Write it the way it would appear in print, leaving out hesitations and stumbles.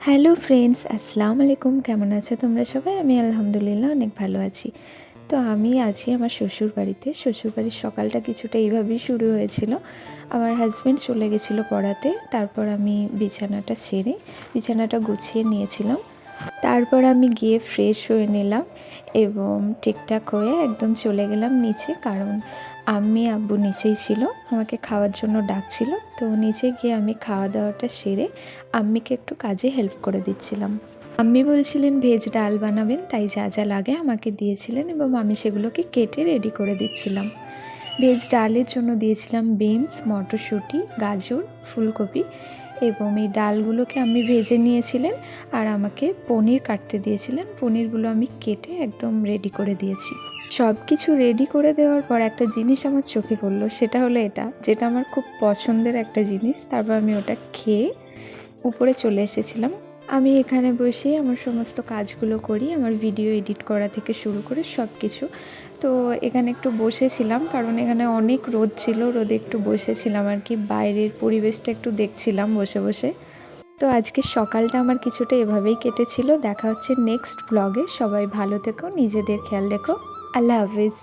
Hello friends, আসসালামু আলাইকুম। কেমন আছো তোমরা সবাই? আমি আলহামদুলিল্লাহ অনেক ভালো আছি। তো আমি আছি আমার শ্বশুরবাড়িতে। শ্বশুরবাড়ির সকালটা কিছুটা এইভাবেই শুরু হয়েছিল। আমার হাজব্যান্ড চলে গেছিলো পড়াতে, তারপর আমি বিছানাটা ছেড়ে বিছানাটা গুছিয়ে নিয়েছিলাম। তারপর আমি গিয়ে ফ্রেশ হয়ে নিলাম এবং ঠিকঠাক হয়ে একদম চলে গেলাম নিচে, কারণ আম্মি আব্বু নিচেই ছিল, আমাকে খাওয়ার জন্য ডাকছিল। তো নিচে গিয়ে আমি খাওয়া দাওয়াটা সেরে আম্মিকে একটু কাজে হেল্প করে দিচ্ছিলাম। আম্মি বলছিলেন ভেজ ডাল বানাবেন, তাই যা যা লাগে আমাকে দিয়েছিলেন এবং আমি সেগুলোকে কেটে রেডি করে দিচ্ছিলাম। ভেজ ডালের জন্য দিয়েছিলাম বিনস, মটরশুঁটি, গাজর, ফুলকপি এবং এই ডালগুলোকে আমি ভেজে নিয়েছিলেন আর আমাকে পনির কাটতে দিয়েছিলেন। পনিরগুলো আমি কেটে একদম রেডি করে দিয়েছি। সব কিছু রেডি করে দেওয়ার পর একটা জিনিস আমার চোখে পড়লো, সেটা হলো এটা, যেটা আমার খুব পছন্দের একটা জিনিস। তারপর আমি ওটা খেয়ে উপরে চলে এসেছিলাম। আমি এখানে বসে আমার সমস্ত কাজগুলো করি, আমার ভিডিও এডিট করা থেকে শুরু করে সব কিছু। তো এখানে একটু বসেছিলাম, কারণ এখানে অনেক রোদ ছিল, রোদে একটু বসেছিলাম আর কি, বাইরের পরিবেশটা একটু দেখছিলাম বসে বসে। তো আজকে সকালটা আমার কিছুটা এভাবেই কেটেছিল। দেখা হচ্ছে নেক্সট ব্লগে। সবাই ভালো থেকো, নিজেদের খেয়াল রেখো। আল্লাহ হাফিজ।